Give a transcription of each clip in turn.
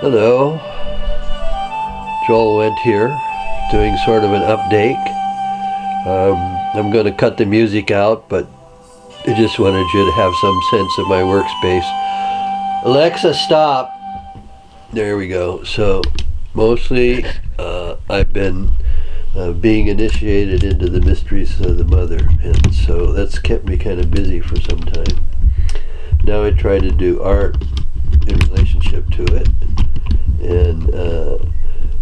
Hello, Joel Wendt here, doing sort of an update. I'm going to cut the music out, but I just wanted you to have some sense of my workspace. Alexa, stop! There we go. So, mostly I've been being initiated into the mysteries of the Mother, and so that's kept me kind of busy for some time. Now I try to do art in relationship to it, and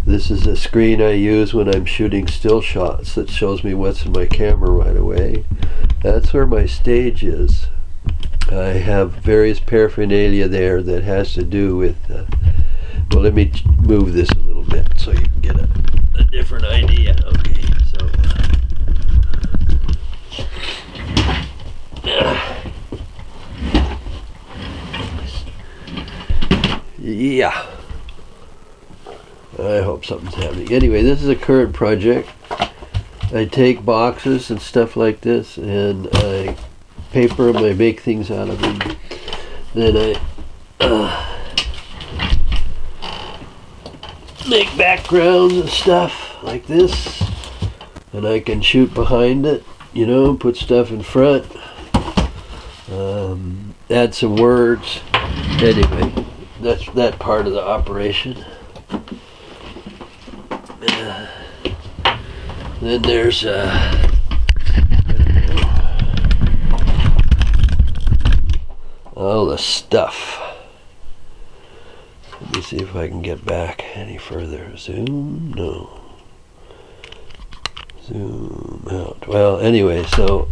this is a screen I use when I'm shooting still shots that shows me what's in my camera right away. That's where my stage is. I have various paraphernalia there that has to do with well, let me move this a little bit so you can get a different idea. Okay, so yeah, I hope something's happening. Anyway, this is a current project. I take boxes and stuff like this, and I paper them, I make things out of them. Then I make backgrounds and stuff like this, and I can shoot behind it, you know, put stuff in front, add some words. Anyway, that's that part of the operation. Then there's all the stuff. Let me see if I can get back any further. Zoom? No. Zoom out. Well, anyway, so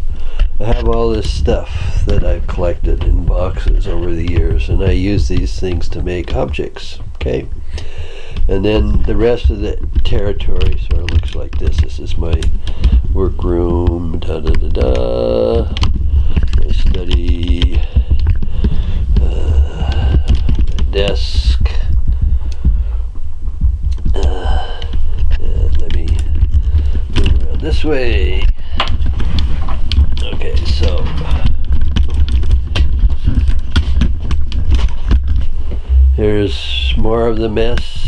I have all this stuff that I've collected in boxes over the years, and I use these things to make objects, okay? And then the rest of the territory sort of looks like this. This is my workroom, da-da-da-da, my study, my desk. And let me move around this way. Okay, so here's more of the mess.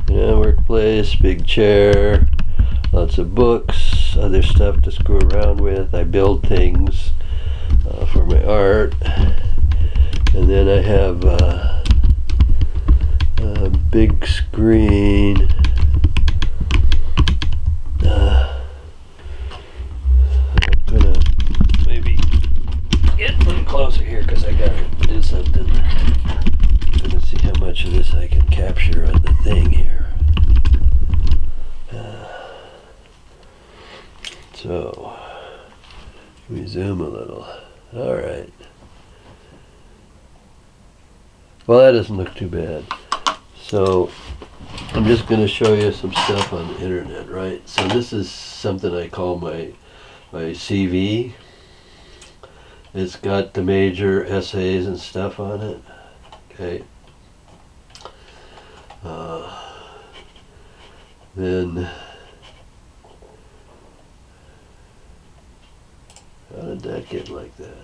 Yeah, workplace, big chair, lots of books, other stuff to screw around with. I build things for my art. And then I have a big screen. I'm gonna maybe get a little closer here because I gotta do something. I'm gonna see how much of this I can capture on the thing here. So we zoom a little. All right. Well, that doesn't look too bad. So I'm just going to show you some stuff on the internet, right? So this is something I call my CV. It's got the major essays and stuff on it. Okay. Then how did that get like that?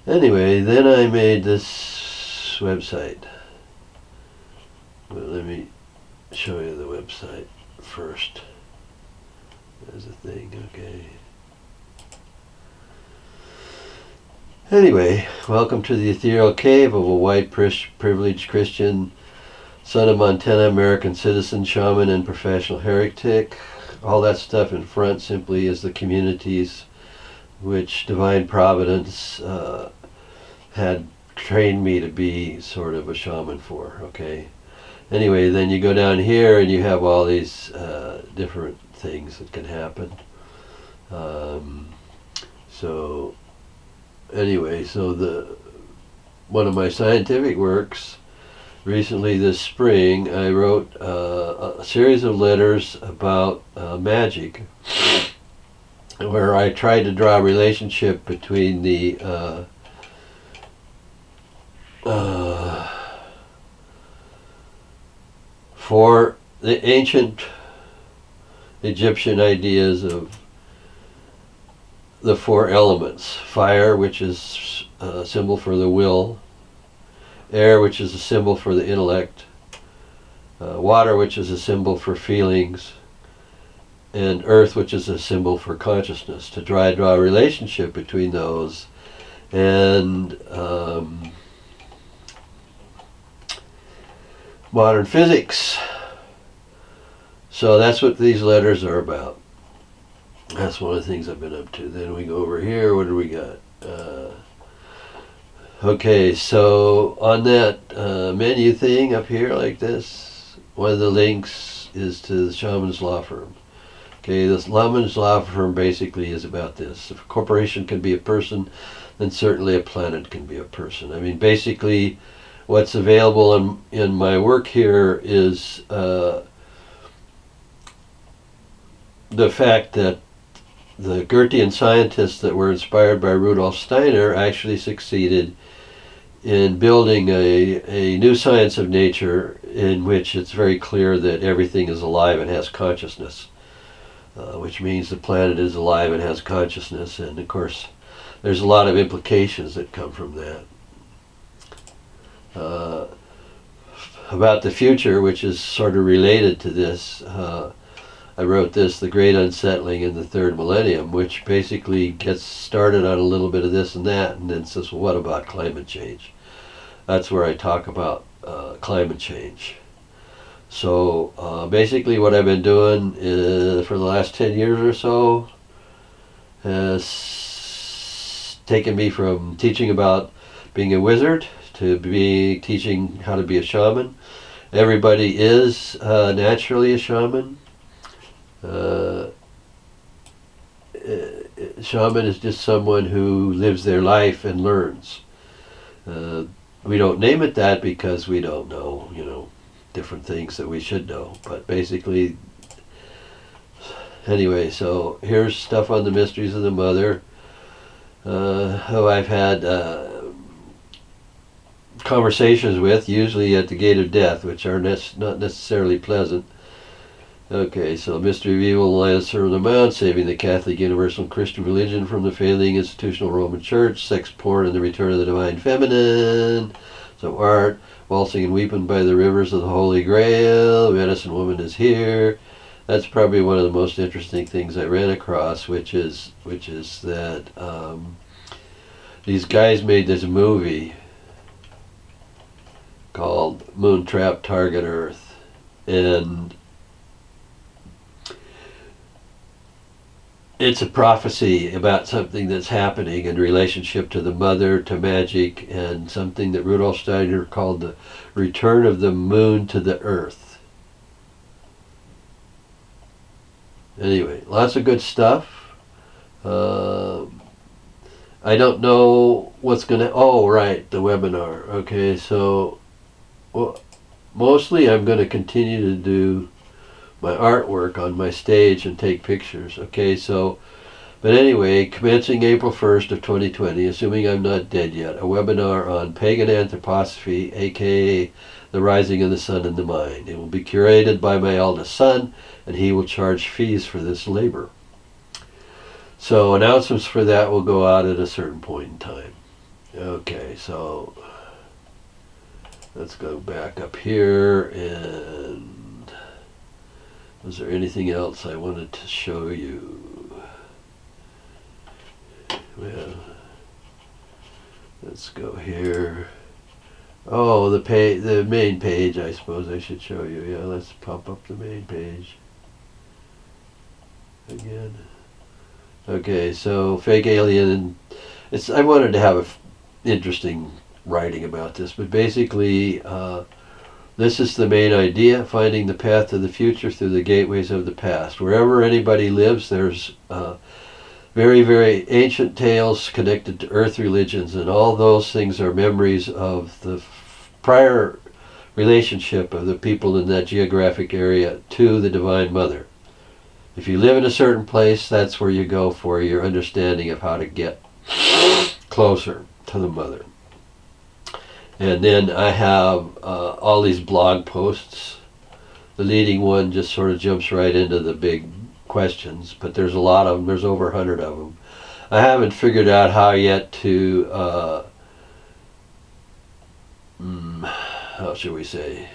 Anyway, then I made this website. Well, let me show you the website first. There's a thing, okay. Anyway, welcome to the ethereal cave of a white privileged Christian, son of Montana, American citizen, shaman, and professional heretic. All that stuff in front simply is the communities which divine providence had trained me to be sort of a shaman for, okay? Anyway, then you go down here and you have all these different things that can happen. So anyway, so one of my scientific works, recently this spring, I wrote a series of letters about magic, where I tried to draw a relationship between the for the ancient Egyptian ideas of the four elements: fire, which is a symbol for the will; air, which is a symbol for the intellect, water, which is a symbol for feelings, and earth, which is a symbol for consciousness, to try to draw a relationship between those. And modern physics. So that's what these letters are about. That's one of the things I've been up to. Then we go over here. What do we got? Okay, so on that menu thing up here like this, one of the links is to the Shaman's Law Firm. Okay, this Shaman's Law Firm basically is about this. If a corporation can be a person, then certainly a planet can be a person. I mean, basically, what's available in my work here is the fact that the Goethean scientists that were inspired by Rudolf Steiner actually succeeded in building a new science of nature in which it's very clear that everything is alive and has consciousness, which means the planet is alive and has consciousness, and of course there's a lot of implications that come from that. About the future, which is sort of related to this, I wrote this, The Great Unsettling in the Third Millennium, which basically gets started on a little bit of this and that, and then says, well, what about climate change? That's where I talk about climate change. So basically what I've been doing for the last 10 years or so has taken me from teaching about being a wizard to be teaching how to be a shaman. Everybody is naturally a shaman. Shaman is just someone who lives their life and learns. We don't name it that because we don't know, different things that we should know. But basically, anyway, so here's stuff on the mysteries of the mother, who I've had conversations with, usually at the gate of death, which are not necessarily pleasant. Okay, so Mystery of Evil, Alliance Sermon on the Mount, Saving the Catholic Universal Christian Religion from the Failing Institutional Roman Church, Sex, Porn, and the Return of the Divine Feminine, some art, Waltzing and Weeping by the Rivers of the Holy Grail, Medicine Woman is Here. That's probably one of the most interesting things I ran across, which is that these guys made this movie called Moontrap Target Earth, and it's a prophecy about something that's happening in relationship to the mother, to magic, and something that Rudolf Steiner called the return of the moon to the earth. Anyway, lots of good stuff. I don't know what's going to... Oh, right, the webinar. Okay, so mostly I'm going to continue to do my artwork on my stage and take pictures. Okay, so, but anyway, commencing April 1st of 2020, assuming I'm not dead yet, a webinar on pagan anthroposophy, aka the rising of the sun in the mind. It will be curated by my eldest son, and he will charge fees for this labor. So announcements for that will go out at a certain point in time. Okay, so let's go back up here, and was there anything else I wanted to show you? Well, let's go here. Oh, the main page, I suppose I should show you. Yeah, let's pop up the main page again. Okay, so fake alien. I wanted to have interesting writing about this, but basically, this is the main idea: finding the path to the future through the gateways of the past. Wherever anybody lives, there's very, very ancient tales connected to earth religions, and all those things are memories of the prior relationship of the people in that geographic area to the Divine Mother. If you live in a certain place, that's where you go for your understanding of how to get closer to the Mother. And then I have all these blog posts. The leading one just sort of jumps right into the big questions, but there's a lot of them. There's over 100 of them. I haven't figured out how yet to how should we say,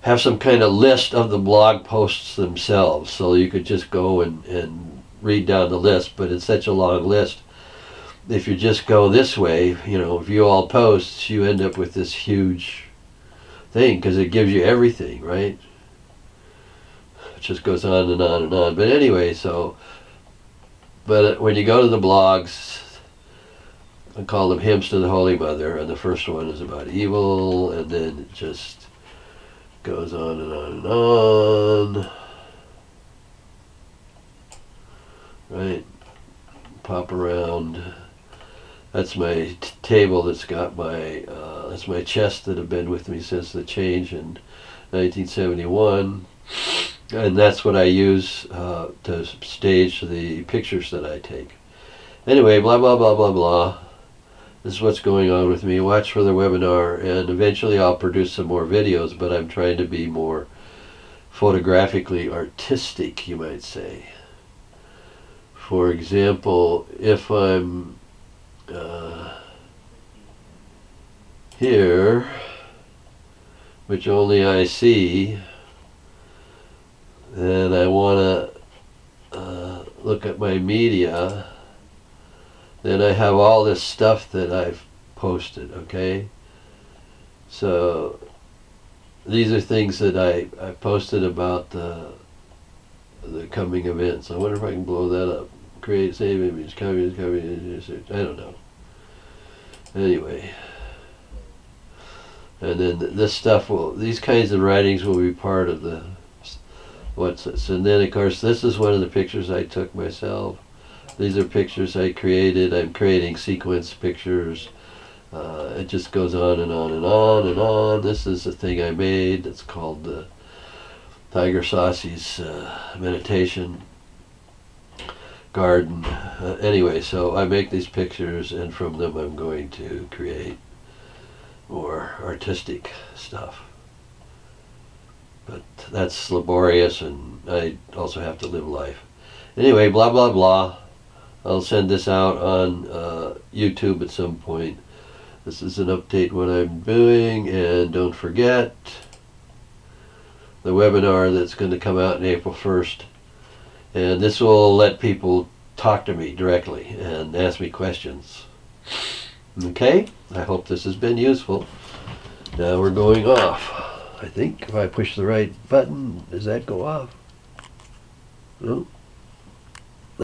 have some kind of list of the blog posts themselves, so you could just go and read down the list. But it's such a long list. If you just go this way, you know, view all posts, you end up with this huge thing, because it gives you everything, right? It just goes on and on and on. But anyway, so, but when you go to the blogs, I call them Hymns to the Holy Mother, and the first one is about evil, and then it just goes on and on and on. Right? Pop around. That's my table that's got my, that's my chest that have been with me since the change in 1971. And that's what I use to stage the pictures that I take. Anyway, blah, blah, blah, blah, blah. This is what's going on with me. Watch for the webinar, and eventually I'll produce some more videos, but I'm trying to be more photographically artistic, you might say. For example, if I'm here, which only I see, then I want to look at my media, then I have all this stuff that I've posted, okay? So these are things that I posted about the coming events. I wonder if I can blow that up. Create, save image, copy, I don't know. Anyway. And then this stuff will, these kinds of writings will be part of the, what's this? And then of course this is one of the pictures I took myself. These are pictures I created. I'm creating sequence pictures. It just goes on and on and on and on. This is a thing I made. It's called Tiger Saucy's meditation garden. Anyway, so I make these pictures, and from them I'm going to create more artistic stuff. But that's laborious, and I also have to live life. Anyway, blah, blah, blah. I'll send this out on YouTube at some point. This is an update what I'm doing, and don't forget the webinar that's going to come out in April 1st. And this will let people talk to me directly and ask me questions. Okay? I hope this has been useful. Now we're going off. I think if I push the right button, does that go off? No?